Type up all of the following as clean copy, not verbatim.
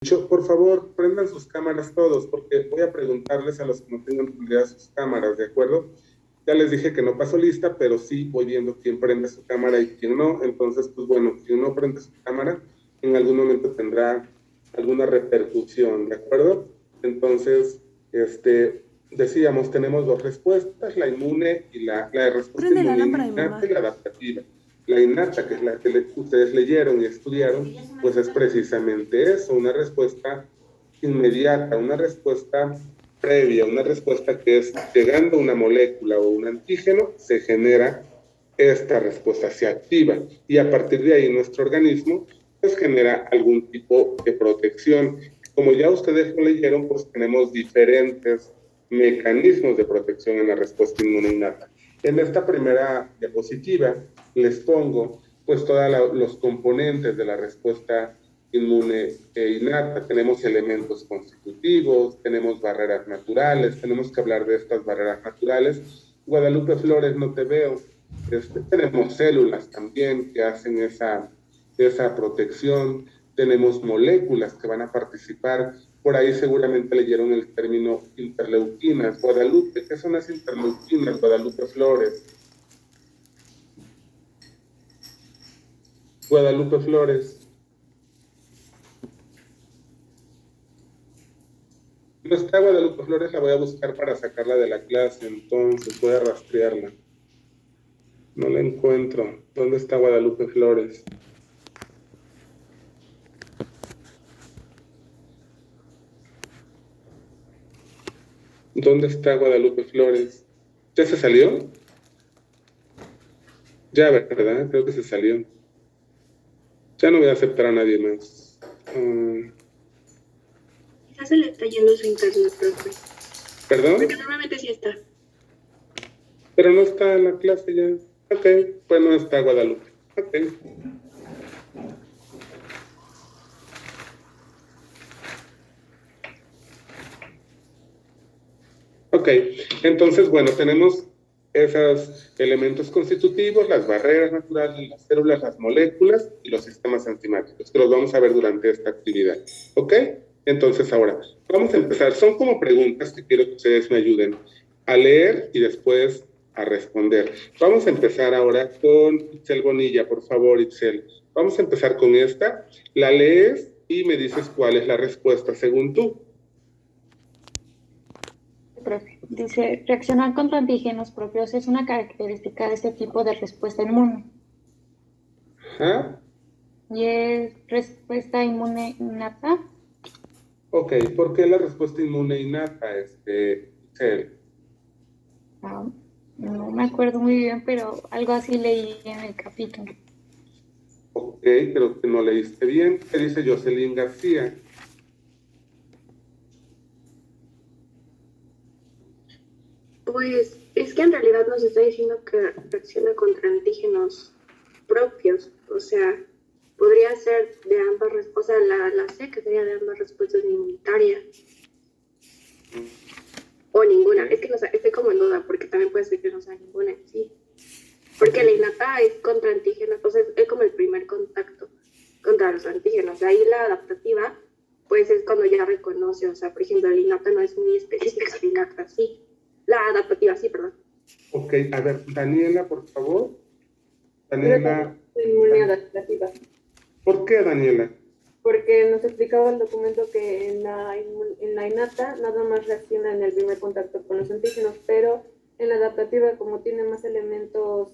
Por favor, prendan sus cámaras todos, porque voy a preguntarles a los que no tengan prendidas sus cámaras, ¿de acuerdo? Ya les dije que no paso lista, pero sí voy viendo quién prende su cámara y quién no. Entonces, pues bueno, quien no prende su cámara, en algún momento tendrá alguna repercusión, ¿de acuerdo? Entonces, decíamos, tenemos dos respuestas, la inmune y la respuesta Prende la inmune lámpara de innata mamá. y la adaptativa. La innata, que es la que ustedes leyeron y estudiaron, pues es precisamente eso, una respuesta inmediata, una respuesta previa, una respuesta que es llegando una molécula o un antígeno, se genera esta respuesta, se activa y a partir de ahí nuestro organismo pues genera algún tipo de protección. Como ya ustedes lo leyeron, pues tenemos diferentes mecanismos de protección en la respuesta inmune innata. En esta primera diapositiva les pongo pues todos los componentes de la respuesta inmune innata. Tenemos elementos constitutivos, tenemos barreras naturales, tenemos que hablar de estas barreras naturales. Guadalupe Flores, no te veo. Tenemos células también que hacen esa protección, tenemos moléculas que van a participar, por ahí seguramente leyeron el término interleuquinas. Guadalupe, ¿qué son las interleuquinas, Guadalupe Flores? Guadalupe Flores. No está Guadalupe Flores, la voy a buscar para sacarla de la clase, entonces voy a rastrearla. No la encuentro. ¿Dónde está Guadalupe Flores? ¿Dónde está Guadalupe Flores? ¿Ya se salió? Ya, ¿verdad? Creo que se salió. Ya no voy a aceptar a nadie más. Quizás se le está yendo su internet, profe. ¿Perdón? Porque normalmente sí está. Pero no está en la clase ya. Ok, pues no está Guadalupe. Ok. Ok, entonces, bueno, tenemos esos elementos constitutivos, las barreras naturales, las células, las moléculas y los sistemas enzimáticos, que los vamos a ver durante esta actividad. ¿Ok? Entonces, ahora, vamos a empezar. Son como preguntas que quiero que ustedes me ayuden a leer y después a responder. Vamos a empezar ahora con Itzel Bonilla, por favor, Itzel. Vamos a empezar con esta. La lees y me dices cuál es la respuesta según tú. Profe. Dice, reaccionar contra antígenos propios es una característica de este tipo de respuesta inmune. ¿Ah? Y es respuesta inmune innata. Ok, ¿por qué la respuesta inmune innata, Itzel? No me acuerdo muy bien, pero algo así leí en el capítulo. Ok, creo que no leíste bien. ¿Qué dice Jocelyn García? Pues es que en realidad nos está diciendo que reacciona contra antígenos propios. O sea, podría ser de ambas respuestas. O sea, la C que sería de ambas respuestas inmunitarias. O ninguna. Es que no sé, estoy como en duda porque también puede ser que no sea ninguna en sí. Porque la innata es contra antígenos, o sea, es como el primer contacto contra los antígenos. De ahí la adaptativa, pues es cuando ya reconoce, o sea, por ejemplo, la innata no es muy específica, la innata sí. La adaptativa sí, perdón. Ok, a ver, Daniela, por favor. Daniela. Inmune adaptativa, ¿Por qué, Daniela? porque nos explicaba el documento que en la innata nada más reacciona en el primer contacto con los antígenos, pero en la adaptativa, como tiene más elementos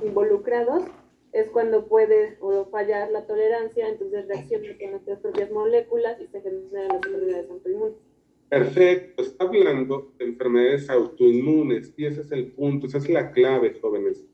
involucrados, es cuando puede o fallar la tolerancia, entonces reacciona con nuestras propias moléculas y se generan las enfermedades autoinmunes. Perfecto, está hablando de enfermedades autoinmunes y ese es el punto, esa es la clave, jóvenes.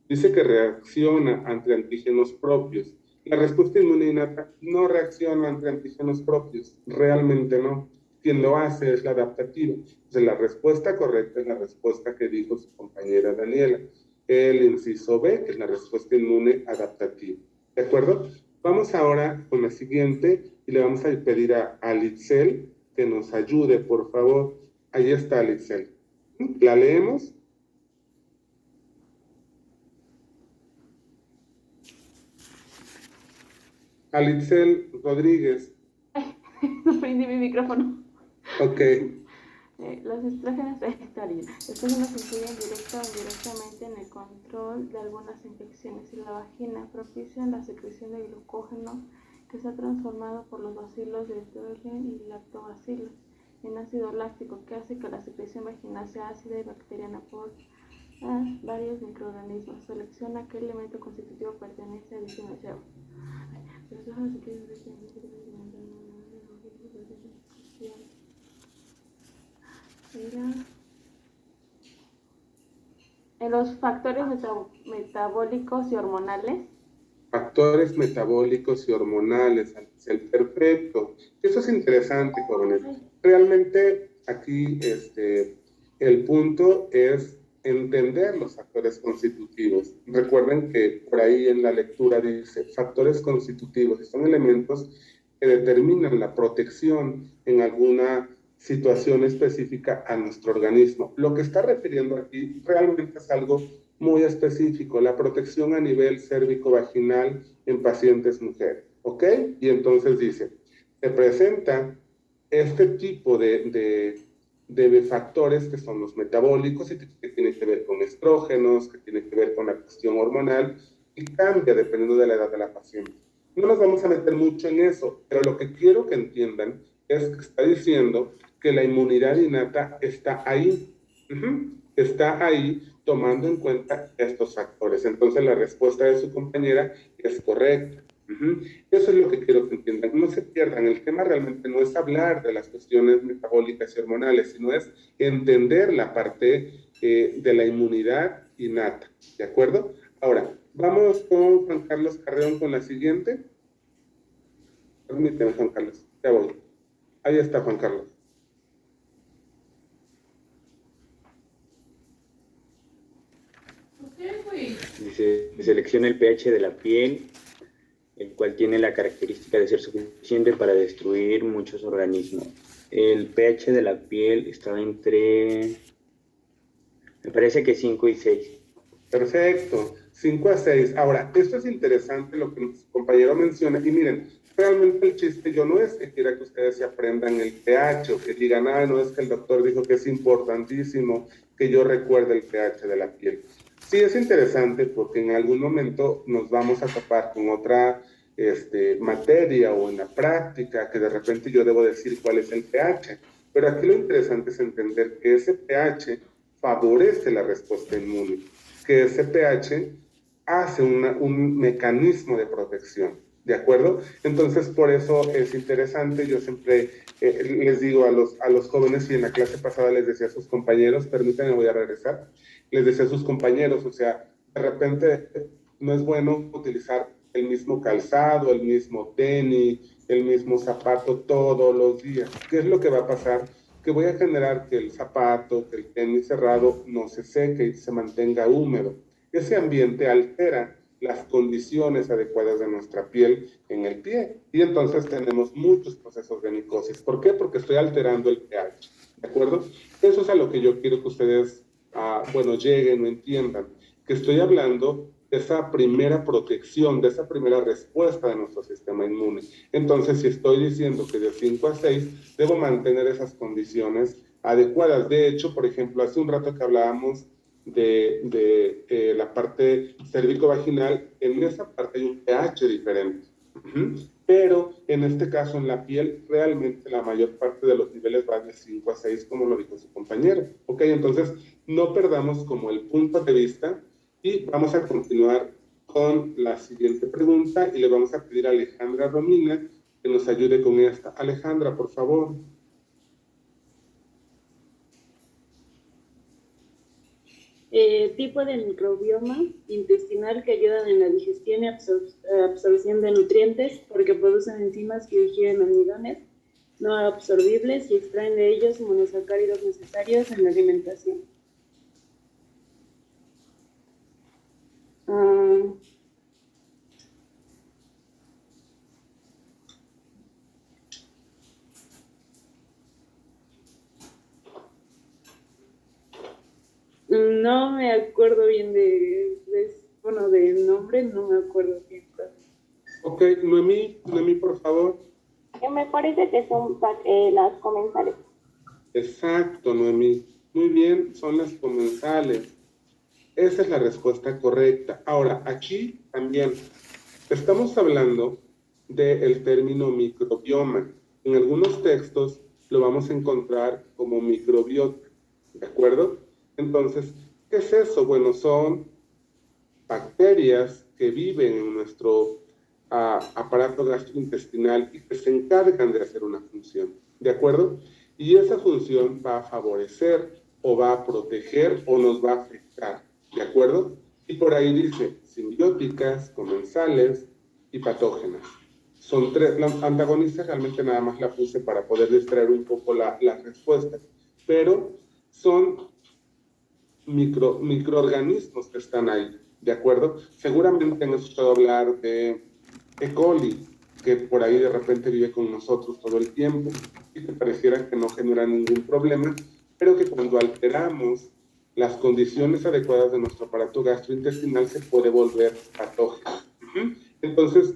Dice que reacciona ante antígenos propios. La respuesta inmune innata no reacciona ante antígenos propios, realmente no. Quien lo hace es la adaptativa. Entonces, la respuesta correcta es la respuesta que dijo su compañera Daniela. El inciso B, que es la respuesta inmune adaptativa. ¿De acuerdo? Vamos ahora con la siguiente y le vamos a pedir a Litzel que nos ayude, por favor. Ahí está Litzel. ¿La leemos? Alitzel Rodríguez. No prendí mi micrófono. Ok. Los estrógenos influyen directa o indirectamente en el control de algunas infecciones en la vagina, propician la secreción de glucógeno que se ha transformado por los bacilos de Estrogen y lactobacilos en ácido láctico, que hace que la secreción vaginal sea ácida y bacteriana por varios microorganismos. Selecciona qué elemento constitutivo pertenece a dicho enunciado. En los factores metabólicos y hormonales. Factores metabólicos y hormonales, el perfecto. Eso es interesante, jóvenes. Realmente aquí el punto es entender los factores constitutivos. Recuerden que por ahí en la lectura dice factores constitutivos, y son elementos que determinan la protección en alguna situación específica a nuestro organismo. Lo que está refiriendo aquí realmente es algo muy específico, la protección a nivel cérvico-vaginal en pacientes mujeres, ¿ok? Y entonces dice, se presenta este tipo de factores que son los metabólicos y que tiene que ver con estrógenos, que tiene que ver con la cuestión hormonal y cambia dependiendo de la edad de la paciente. No nos vamos a meter mucho en eso, pero lo que quiero que entiendan es que está diciendo que la inmunidad innata está ahí. Está ahí tomando en cuenta estos factores. Entonces la respuesta de su compañera es correcta. Eso es lo que quiero que entiendan. No se pierdan. El tema realmente no es hablar de las cuestiones metabólicas y hormonales, sino es entender la parte de la inmunidad innata. ¿De acuerdo? Ahora, vamos con Juan Carlos Carreón con la siguiente. Permíteme, Juan Carlos. Ya voy. Ahí está, Juan Carlos. Dice, selecciona el pH de la piel, el cual tiene la característica de ser suficiente para destruir muchos organismos. El pH de la piel está entre, me parece que 5 y 6. Perfecto, 5 a 6. Ahora, esto es interesante lo que nuestro compañero menciona. Y miren, realmente el chiste yo no es que quiera que ustedes se aprendan el pH o que digan, no es que el doctor dijo que es importantísimo que yo recuerde el pH de la piel. Sí es interesante porque en algún momento nos vamos a topar con otra materia o en la práctica que de repente yo debo decir cuál es el pH. Pero aquí lo interesante es entender que ese pH favorece la respuesta inmune, que ese pH hace un mecanismo de protección, ¿de acuerdo? Entonces, por eso es interesante, yo siempre les digo a los jóvenes, y en la clase pasada les decía a sus compañeros, permítanme, voy a regresar, les decía a sus compañeros, o sea, de repente no es bueno utilizar el mismo calzado, el mismo tenis, el mismo zapato todos los días. ¿Qué es lo que va a pasar? Que voy a generar que el zapato, que el tenis cerrado no se seque y se mantenga húmedo. Ese ambiente altera las condiciones adecuadas de nuestra piel en el pie y entonces tenemos muchos procesos de micosis. ¿Por qué? Porque estoy alterando el pH, ¿de acuerdo? Eso es a lo que yo quiero que ustedes, lleguen o entiendan, que estoy hablando de esa primera protección, de esa primera respuesta de nuestro sistema inmune. Entonces, si estoy diciendo que de 5 a 6, debo mantener esas condiciones adecuadas. De hecho, por ejemplo, hace un rato que hablábamos de la parte cérvico-vaginal, en esa parte hay un pH diferente. Pero en este caso, en la piel, realmente la mayor parte de los niveles van de 5 a 6, como lo dijo su compañero. Ok, entonces no perdamos como el punto de vista y vamos a continuar con la siguiente pregunta y le vamos a pedir a Alejandra Romina que nos ayude con esta. Alejandra, por favor. Tipo de microbioma intestinal que ayudan en la digestión y absorción de nutrientes porque producen enzimas que digieren almidones no absorbibles y extraen de ellos monosacáridos necesarios en la alimentación. No me acuerdo bien del nombre, no me acuerdo bien. Ok, Noemí, por favor. que me parece que son las comensales. Exacto, Noemí. Muy bien, son las comensales. Esa es la respuesta correcta. Ahora, aquí también estamos hablando del término microbioma. En algunos textos lo vamos a encontrar como microbiota, ¿de acuerdo? Entonces, ¿qué es eso? Bueno, son bacterias que viven en nuestro aparato gastrointestinal y que se encargan de hacer una función, ¿de acuerdo? Y esa función va a favorecer o va a proteger o nos va a afectar, ¿de acuerdo? Y por ahí dice simbióticas, comensales y patógenas. Son tres. La antagonista realmente nada más la puse para poder distraer un poco las respuestas, pero son microorganismos que están ahí, ¿de acuerdo? Seguramente han escuchado hablar de E. coli, que por ahí de repente vive con nosotros todo el tiempo y que pareciera que no genera ningún problema, pero que cuando alteramos las condiciones adecuadas de nuestro aparato gastrointestinal se puede volver patógeno. Entonces,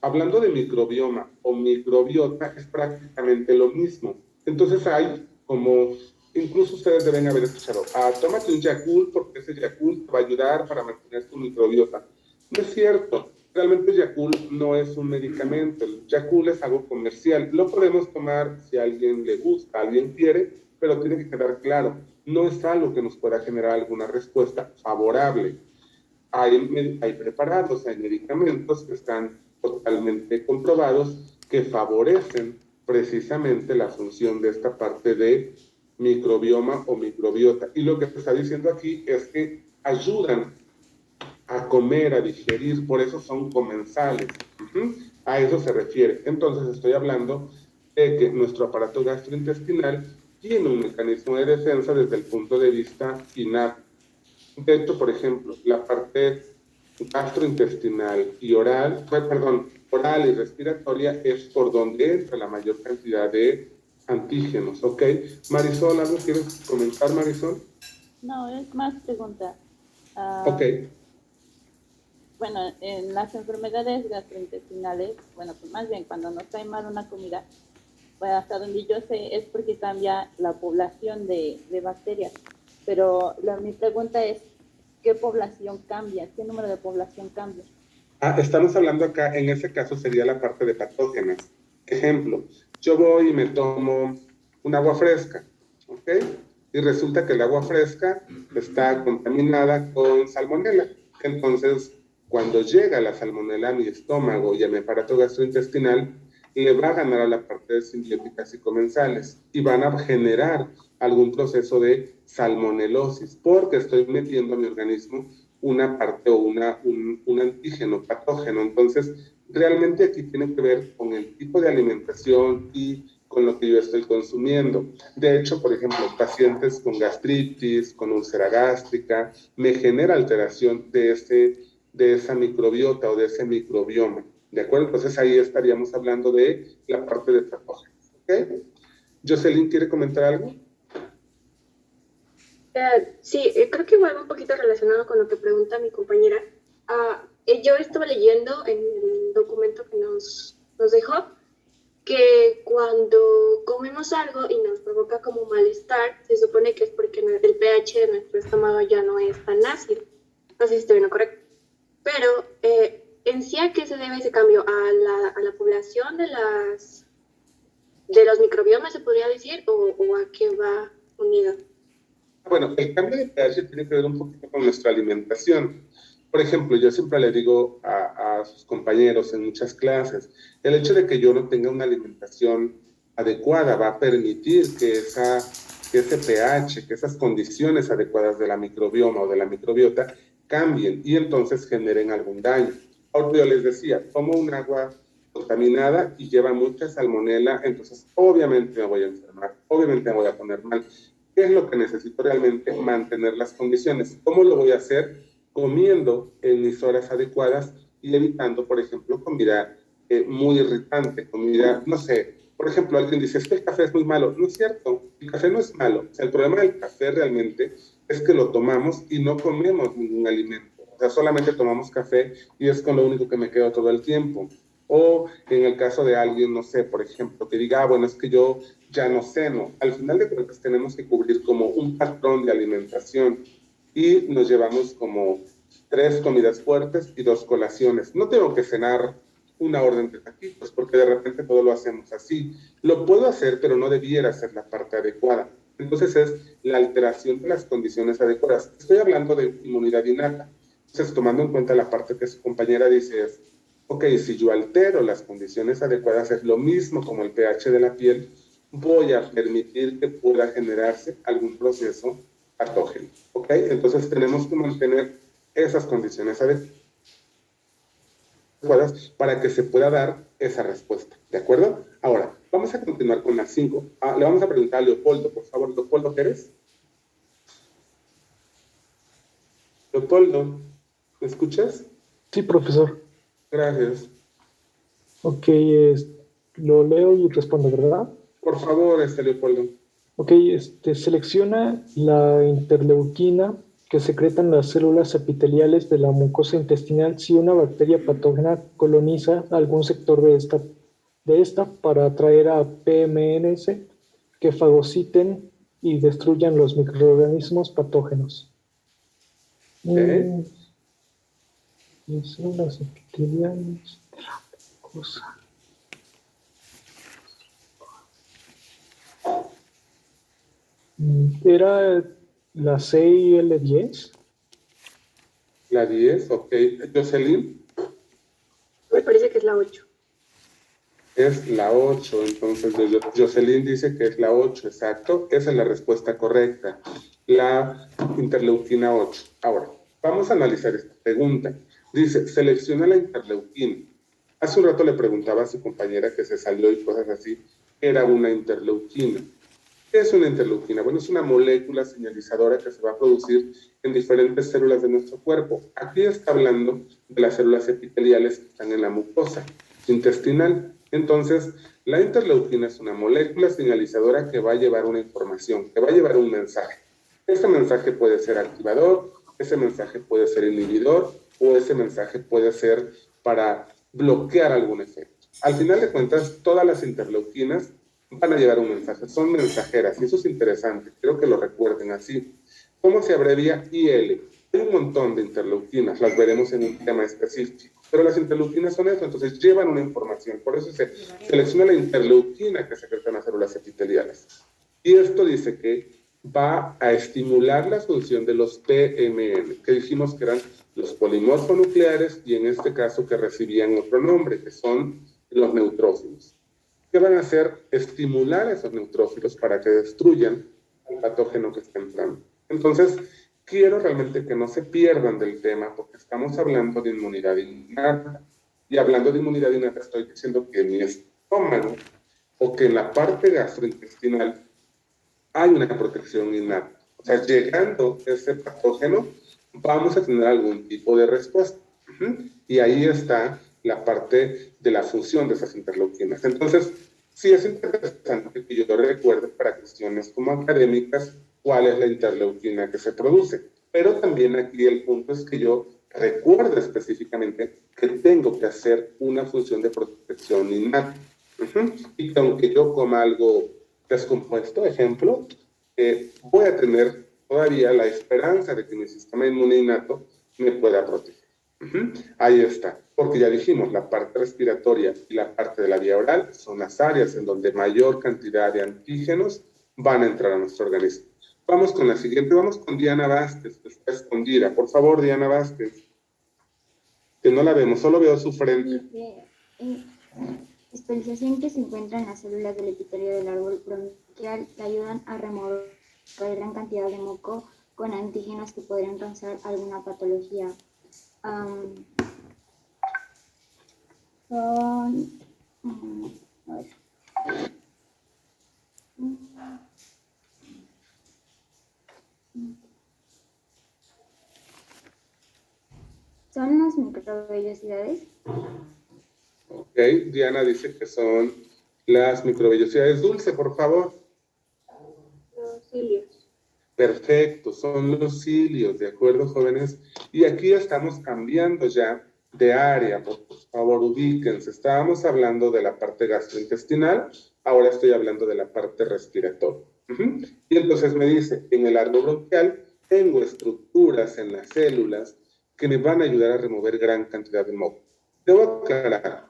hablando de microbioma o microbiota, es prácticamente lo mismo. Entonces hay como, incluso ustedes deben haber escuchado, tómate un Yakult porque ese Yakult te va a ayudar para mantener tu microbiota. No es cierto, realmente el Yakult no es un medicamento, el Yakult es algo comercial. Lo podemos tomar si a alguien le gusta, a alguien quiere, pero tiene que quedar claro, no es algo que nos pueda generar alguna respuesta favorable. Hay preparados, hay medicamentos que están totalmente comprobados que favorecen precisamente la función de esta parte de microbioma o microbiota. Y lo que se está diciendo aquí es que ayudan a comer, a digerir, por eso son comensales. A eso se refiere. Entonces estoy hablando de que nuestro aparato gastrointestinal tiene un mecanismo de defensa desde el punto de vista innato. De hecho, por ejemplo, la parte gastrointestinal y oral y respiratoria es por donde entra la mayor cantidad de antígenos, ¿ok? Marisol, ¿algo quieres comentar, Marisol? No, es más pregunta. Ok. Bueno, en las enfermedades gastrointestinales, bueno, pues más bien cuando nos cae mal una comida, bueno, hasta donde yo sé es porque cambia la población de bacterias. Pero mi pregunta es, ¿qué población cambia? ¿Qué número de población cambia? Estamos hablando acá, en ese caso sería la parte de patógenas. Ejemplo, yo voy y me tomo un agua fresca, ¿ok? Y resulta que el agua fresca está contaminada con salmonela. Entonces, cuando llega la salmonela a mi estómago y a mi aparato gastrointestinal, le va a ganar a la parte de simbióticas y comensales y van a generar algún proceso de salmonelosis porque estoy metiendo a mi organismo una parte o un antígeno patógeno. Entonces, realmente aquí tiene que ver con el tipo de alimentación y con lo que yo estoy consumiendo. De hecho, por ejemplo, pacientes con gastritis, con úlcera gástrica, me genera alteración de esa microbiota o de ese microbioma. ¿De acuerdo? Entonces ahí estaríamos hablando de la parte de patógenos. ¿Ok? Jocelyn, ¿quiere comentar algo? Sí, creo que igual va un poquito relacionado con lo que pregunta mi compañera. Yo estaba leyendo en el documento que nos dejó que cuando comemos algo y nos provoca como malestar, se supone que es porque el pH de nuestro estómago ya no es tan ácido. No sé si estoy bien correcto. Pero en sí, ¿a qué se debe ese cambio? ¿A la población de los microbiomas, se podría decir, o a qué va unido? Bueno, el cambio de pH tiene que ver un poquito con nuestra alimentación. Por ejemplo, yo siempre le digo a sus compañeros en muchas clases, el hecho de que yo no tenga una alimentación adecuada va a permitir que ese pH, que esas condiciones adecuadas de la microbioma o de la microbiota cambien y entonces generen algún daño. Ahora yo les decía, tomo un agua contaminada y lleva mucha salmonela, entonces obviamente me voy a enfermar, obviamente me voy a poner mal. ¿Qué es lo que necesito realmente? Mantener las condiciones. ¿Cómo lo voy a hacer? Comiendo en mis horas adecuadas y evitando, por ejemplo, comida muy irritante, comida, no sé, por ejemplo, alguien dice, es que el café es muy malo. No es cierto, el café no es malo. O sea, el problema del café realmente es que lo tomamos y no comemos ningún alimento. O sea, solamente tomamos café y es con lo único que me quedo todo el tiempo. O en el caso de alguien, no sé, por ejemplo, que diga, bueno, es que yo ya no ceno. Al final de cuentas tenemos que cubrir como un patrón de alimentación y nos llevamos como 3 comidas fuertes y 2 colaciones. No tengo que cenar una orden de taquitos, porque de repente todo lo hacemos así. Lo puedo hacer, pero no debiera ser la parte adecuada. Entonces es la alteración de las condiciones adecuadas. Estoy hablando de inmunidad innata. Entonces, tomando en cuenta la parte que su compañera dice es, ok, si yo altero las condiciones adecuadas, es lo mismo como el pH de la piel, voy a permitir que pueda generarse algún proceso patógeno. ¿Ok? Entonces tenemos que mantener esas condiciones adecuadas para que se pueda dar esa respuesta. ¿De acuerdo? Ahora, vamos a continuar con las 5. Le vamos a preguntar a Leopoldo, por favor. Leopoldo, ¿qué eres? Leopoldo, ¿me escuchas? Sí, profesor. Gracias. Ok, lo leo y respondo, ¿verdad? Por favor, Leopoldo. Ok, selecciona la interleuquina que secretan las células epiteliales de la mucosa intestinal si una bacteria patógena coloniza algún sector de esta para atraer a PMNs que fagociten y destruyan los microorganismos patógenos. Okay. Las células epiteliales de la mucosa. ¿Era la CIL10? La 10, ok. Jocelyn. Me parece que es la 8. Es la 8, entonces Jocelyn dice que es la 8, exacto. Esa es la respuesta correcta. La interleuquina 8. Ahora, vamos a analizar esta pregunta. Dice, selecciona la interleuquina. Hace un rato le preguntaba a su compañera que se salió y cosas así, ¿qué era una interleuquina? ¿Qué es una interleuquina? Bueno, es una molécula señalizadora que se va a producir en diferentes células de nuestro cuerpo. Aquí está hablando de las células epiteliales que están en la mucosa intestinal. Entonces, la interleuquina es una molécula señalizadora que va a llevar una información, que va a llevar un mensaje. Ese mensaje puede ser activador, ese mensaje puede ser inhibidor o ese mensaje puede ser para bloquear algún efecto. Al final de cuentas, todas las interleuquinas van a llevar un mensaje, son mensajeras, y eso es interesante, creo que lo recuerden así. ¿Cómo se abrevia IL? Hay un montón de interleuquinas, las veremos en un tema específico, pero las interleuquinas son eso, entonces llevan una información, por eso se selecciona la interleuquina que secretan las células epiteliales. Y esto dice que va a estimular la función de los PMN, que dijimos que eran los polimorfonucleares, y en este caso que recibían otro nombre, que son los neutrófilos. ¿Qué van a hacer? Estimular a esos neutrófilos para que destruyan el patógeno que está entrando. Entonces, quiero realmente que no se pierdan del tema, porque estamos hablando de inmunidad innata. Y hablando de inmunidad innata, estoy diciendo que en mi estómago o que en la parte gastrointestinal hay una protección innata. O sea, llegando ese patógeno, vamos a tener algún tipo de respuesta. Y ahí está la parte de la función de esas interleuquinas. Entonces, sí es interesante que yo recuerde para cuestiones como académicas cuál es la interleuquina que se produce. Pero también aquí el punto es que yo recuerde específicamente que tengo que hacer una función de protección innata. Y que aunque yo coma algo descompuesto, ejemplo, voy a tener todavía la esperanza de que mi sistema inmune innato me pueda proteger. Ahí está, porque ya dijimos, la parte respiratoria y la parte de la vía oral son las áreas en donde mayor cantidad de antígenos van a entrar a nuestro organismo. Vamos con la siguiente, vamos con Diana Vázquez, que está escondida. Por favor, Diana Vázquez, que no la vemos, solo veo su frente. Especialización que se encuentra en las células del epitelio del árbol bronquial que ayudan a remover gran cantidad de moco con antígenos que podrían causar alguna patología. A ver. ¿Son las microvellosidades? Ok, Diana dice que son las microvellosidades. Dulce, por favor. Los cilios. Perfecto, son los cilios, ¿de acuerdo, jóvenes? Y aquí estamos cambiando ya de área, por favor, ubíquense. Estábamos hablando de la parte gastrointestinal, ahora estoy hablando de la parte respiratoria. Y entonces me dice, en el árbol bronquial tengo estructuras en las células que me van a ayudar a remover gran cantidad de moco. Debo aclarar,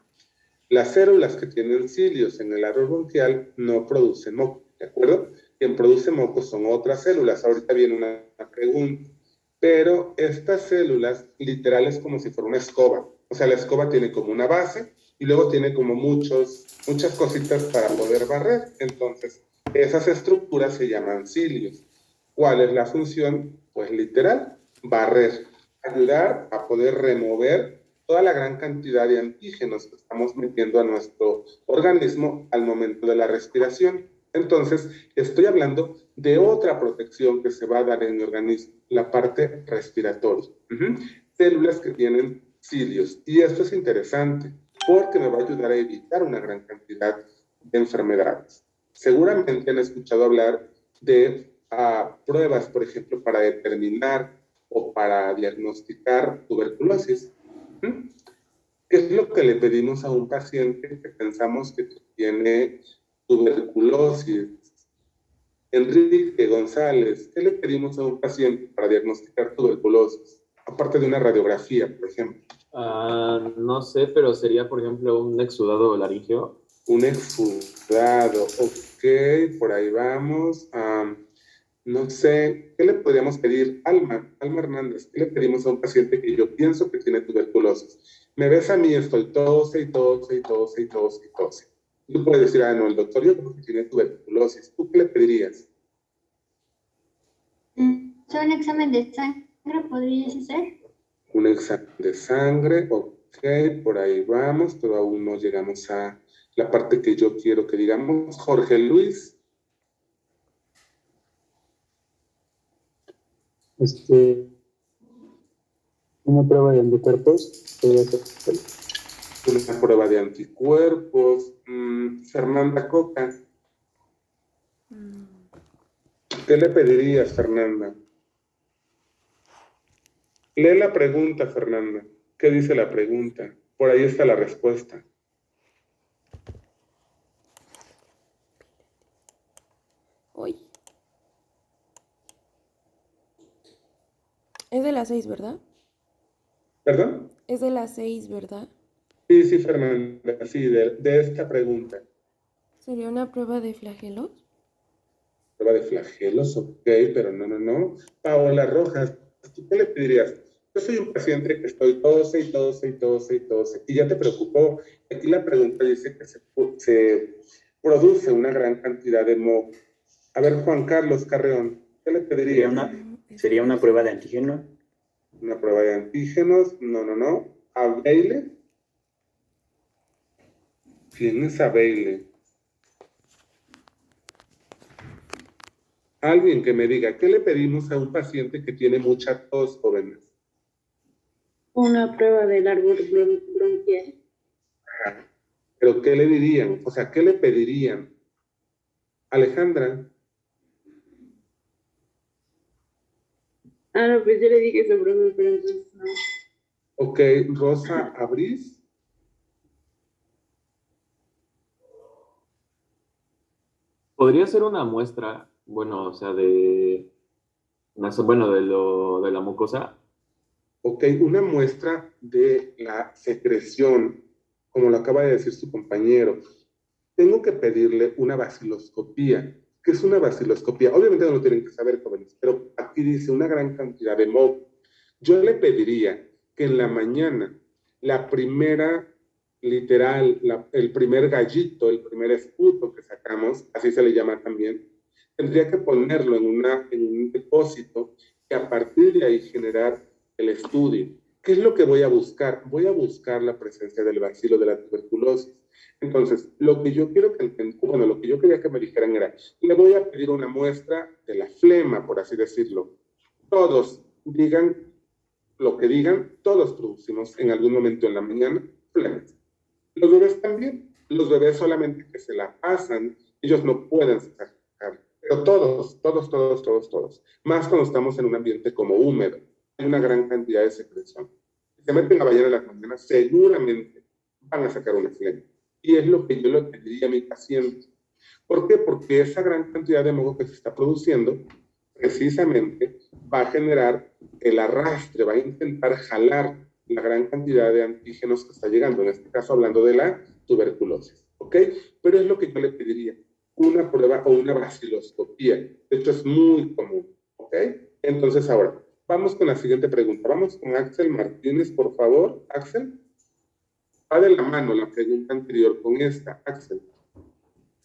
las células que tienen cilios en el árbol bronquial no producen moco, ¿de acuerdo? Quien produce moco son otras células. Ahorita viene una pregunta. Pero estas células, literal, es como si fuera una escoba. O sea, la escoba tiene como una base y luego tiene como muchas cositas para poder barrer. Entonces, esas estructuras se llaman cilios. ¿Cuál es la función? Pues literal, barrer, ayudar a poder remover toda la gran cantidad de antígenos que estamos metiendo a nuestro organismo al momento de la respiración. Entonces, estoy hablando de otra protección que se va a dar en mi organismo, la parte respiratoria. Células que tienen cilios. Y esto es interesante porque me va a ayudar a evitar una gran cantidad de enfermedades. Seguramente han escuchado hablar de pruebas, por ejemplo, para determinar o para diagnosticar tuberculosis. ¿Qué es lo que le pedimos a un paciente que pensamos que tiene tuberculosis? Enrique González, ¿qué le pedimos a un paciente para diagnosticar tuberculosis? Aparte de una radiografía, por ejemplo. No sé, pero sería, por ejemplo, un exudado laríngeo. Un exudado, ok, por ahí vamos. No sé, ¿qué le podríamos pedir? Alma Hernández, ¿qué le pedimos a un paciente que yo pienso que tiene tuberculosis? Me ves a mí, estoy tose y tose y tose y tose y tose. Tú puedes decir, no, el doctor yo creo que tiene tuberculosis. ¿Tú qué le pedirías? ¿Un examen de sangre podría ser? Un examen de sangre, ok, por ahí vamos, pero aún no llegamos a la parte que yo quiero que digamos. Jorge Luis. Una prueba de anticuerpos. Una prueba de anticuerpos. Fernanda Coca. ¿Qué le pedirías, Fernanda? Lee la pregunta, Fernanda. ¿Qué dice la pregunta? Por ahí está la respuesta. Hoy. Es de las 6, ¿verdad? ¿Perdón? Es de las 6, ¿verdad? Sí, Fernanda, sí, de esta pregunta. ¿Sería una prueba de flagelos? Prueba de flagelos, ok, pero no. Paola Rojas, ¿tú qué le pedirías? Yo soy un paciente que estoy tose y tose y tose y tose, y ya te preocupó. Aquí la pregunta dice que se produce una gran cantidad de moco. A ver, Juan Carlos Carreón, ¿qué le pedirías? ¿Sería una prueba de antígeno? Una prueba de antígenos, no. ¿Abeile? ¿Quién es Abeile? Alguien que me diga, ¿qué le pedimos a un paciente que tiene mucha tos, jóvenes? Una prueba del árbol bronquial. ¿Pero qué le dirían? O sea, ¿qué le pedirían? Alejandra. No, pues yo le dije eso, profe, pero entonces no. Ok, Rosa Abrís. Podría ser una muestra, bueno, o sea, de la mucosa. Ok, una muestra de la secreción, como lo acaba de decir su compañero. Tengo que pedirle una baciloscopía. ¿Qué es una baciloscopía? Obviamente no lo tienen que saber, jóvenes, pero aquí dice una gran cantidad de moco. Yo le pediría que en la mañana, la primera, literal, el primer gallito, el primer esputo que sacamos, así se le llama también, tendría que ponerlo en un depósito y a partir de ahí generar el estudio. ¿Qué es lo que voy a buscar? Voy a buscar la presencia del bacilo de la tuberculosis. Entonces, lo que yo quería que me dijeran era, le voy a pedir una muestra de la flema, por así decirlo. Todos digan lo que digan, todos producimos en algún momento en la mañana flemas. Los bebés también. Los bebés solamente que se la pasan, ellos no pueden sacar. Pero todos. Más cuando estamos en un ambiente como húmedo. Hay una gran cantidad de secreción. se meten a bañar en las mañanas, seguramente van a sacar una flema. Y es lo que yo le pediría a mi paciente. ¿Por qué? Porque esa gran cantidad de moco que se está produciendo, precisamente, va a generar el arrastre, va a intentar jalar la gran cantidad de antígenos que está llegando, en este caso hablando de la tuberculosis, ¿ok? Pero es lo que yo le pediría, una prueba o una baciloscopía. De hecho, es muy común, ¿ok? Entonces, ahora, vamos con la siguiente pregunta. Vamos con Axel Martínez, por favor. Axel. Va de la mano la pregunta anterior con esta, Axel.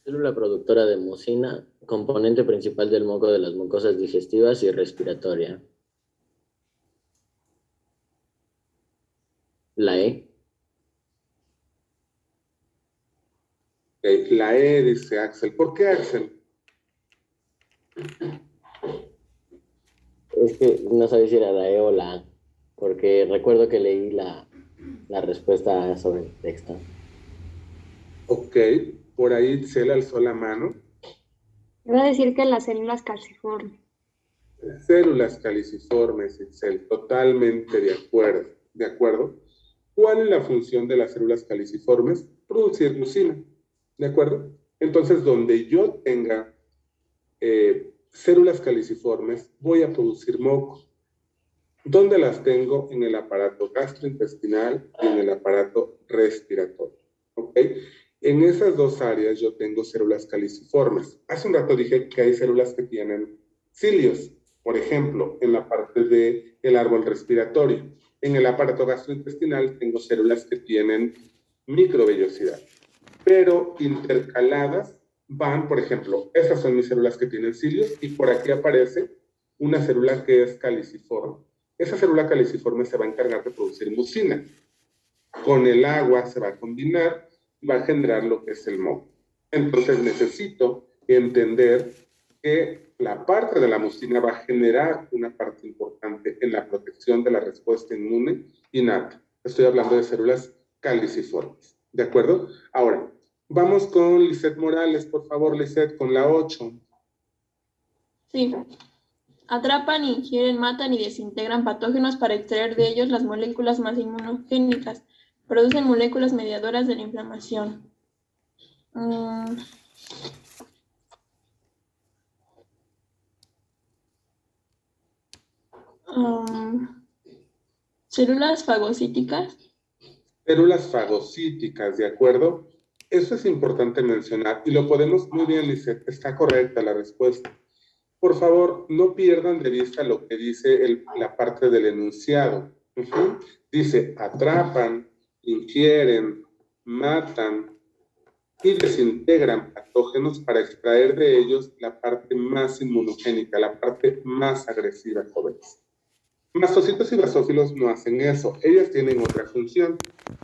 Célula productora de mucina, componente principal del moco de las mucosas digestivas y respiratoria. La E. La E, dice Axel. ¿Por qué, Axel? Es que no sabía si era la E o la A, porque recuerdo que leí la respuesta sobre el texto. Ok, por ahí se le alzó la mano. Iba a decir que las células calciformes. Células caliciformes, Itzel, totalmente de acuerdo. ¿De acuerdo? ¿Cuál es la función de las células caliciformes? Producir mucina. ¿De acuerdo? Entonces, donde yo tenga células caliciformes, voy a producir moco. ¿Dónde las tengo? En el aparato gastrointestinal y en el aparato respiratorio. ¿Ok? En esas dos áreas yo tengo células caliciformes. Hace un rato dije que hay células que tienen cilios, por ejemplo, en la parte del árbol respiratorio. En el aparato gastrointestinal tengo células que tienen microvellosidad, pero intercaladas van, por ejemplo, estas son mis células que tienen cilios y por aquí aparece una célula que es caliciforme. Esa célula caliciforme se va a encargar de producir mucina. Con el agua se va a combinar y va a generar lo que es el moco. Entonces necesito entender que la parte de la mucina va a generar una parte importante en la protección de la respuesta inmune innata. Estoy hablando de células caliciformes. ¿De acuerdo? Ahora, vamos con Lisette Morales, por favor, Lisette, con la 8. Sí. Atrapan, ingieren, matan y desintegran patógenos para extraer de ellos las moléculas más inmunogénicas. Producen moléculas mediadoras de la inflamación. Células fagocíticas. Células fagocíticas, ¿de acuerdo? Eso es importante mencionar y lo podemos muy bien, Lisette, está correcta la respuesta. Por favor, no pierdan de vista lo que dice la parte del enunciado. Dice, atrapan, ingieren, matan y desintegran patógenos para extraer de ellos la parte más inmunogénica, la parte más agresiva, jóvenes. Mastocitos y basófilos no hacen eso, ellas tienen otra función.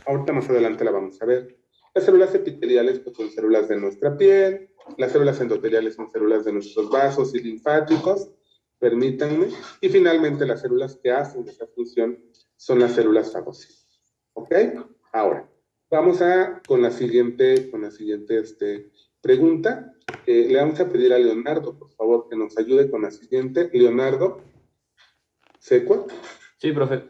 Ahorita más adelante la vamos a ver. Las células epiteliales pues, son células de nuestra piel, las células endoteliales son células de nuestros vasos y linfáticos, permítanme, y finalmente las células que hacen esa función son las células fagocíticas. ¿Ok? Ahora, vamos con la siguiente pregunta. Le vamos a pedir a Leonardo, por favor, que nos ayude con la siguiente. Leonardo. ¿Secua? Sí, profe.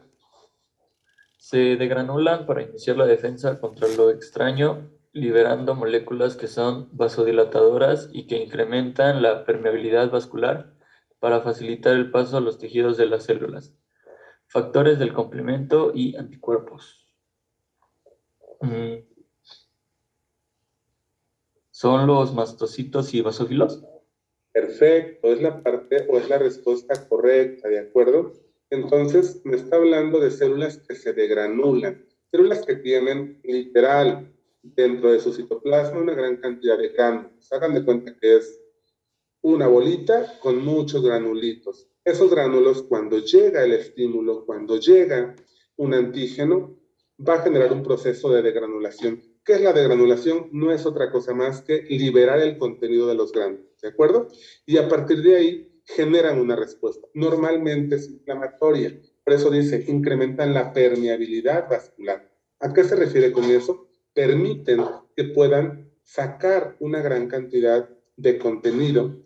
Se degranulan para iniciar la defensa contra lo extraño, liberando moléculas que son vasodilatadoras y que incrementan la permeabilidad vascular para facilitar el paso a los tejidos de las células. Factores del complemento y anticuerpos. ¿Son los mastocitos y basófilos? Perfecto, es la parte o es la respuesta correcta, ¿de acuerdo? Entonces, me está hablando de células que se degranulan, células que tienen literal dentro de su citoplasma una gran cantidad de gránulos. Hagan de cuenta que es una bolita con muchos granulitos. Esos granulos, cuando llega el estímulo, cuando llega un antígeno, va a generar un proceso de degranulación. ¿Qué es la degranulación? No es otra cosa más que liberar el contenido de los gránulos, ¿de acuerdo? Y a partir de ahí generan una respuesta. Normalmente es inflamatoria. Por eso dice, incrementan la permeabilidad vascular. ¿A qué se refiere con eso? Permiten que puedan sacar una gran cantidad de contenido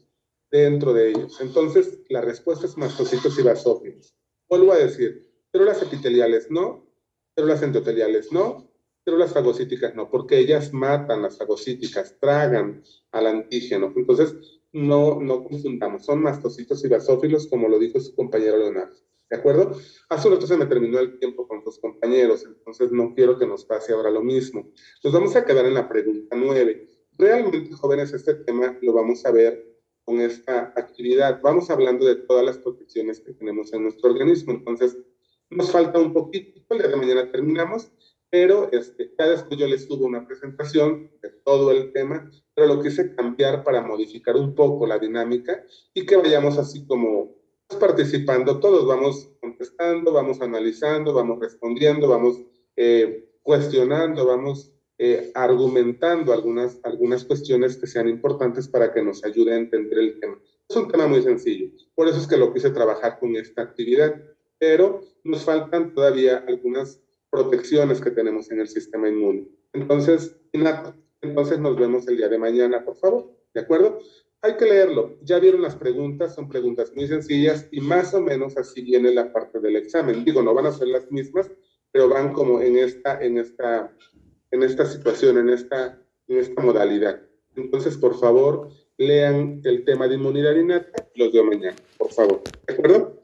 dentro de ellos. Entonces, la respuesta es mastocitos y basófilos. Vuelvo a decir, células epiteliales no, células endoteliales no, células fagocíticas no, porque ellas matan las fagocíticas, tragan al antígeno. Entonces, no confundamos, son mastocitos y basófilos, como lo dijo su compañero Leonardo. ¿De acuerdo? Hace un rato se me terminó el tiempo con tus compañeros, entonces no quiero que nos pase ahora lo mismo. Nos vamos a quedar en la pregunta 9. Realmente, jóvenes, este tema lo vamos a ver con esta actividad. Vamos hablando de todas las protecciones que tenemos en nuestro organismo, entonces nos falta un poquito, el día de mañana terminamos, pero ya después yo les tuve una presentación de todo el tema, pero lo quise cambiar para modificar un poco la dinámica y que vayamos así como participando, todos vamos contestando, vamos analizando, vamos respondiendo, vamos cuestionando, vamos argumentando algunas cuestiones que sean importantes para que nos ayude a entender el tema. Es un tema muy sencillo, por eso es que lo quise trabajar con esta actividad, pero nos faltan todavía algunas protecciones que tenemos en el sistema inmune. Entonces nos vemos el día de mañana, por favor, ¿de acuerdo? Hay que leerlo. Ya vieron las preguntas, son preguntas muy sencillas y más o menos así viene la parte del examen. Digo, no van a ser las mismas, pero van como en esta situación, en esta modalidad. Entonces, por favor, lean el tema de inmunidad innata, los veo mañana, por favor. ¿De acuerdo?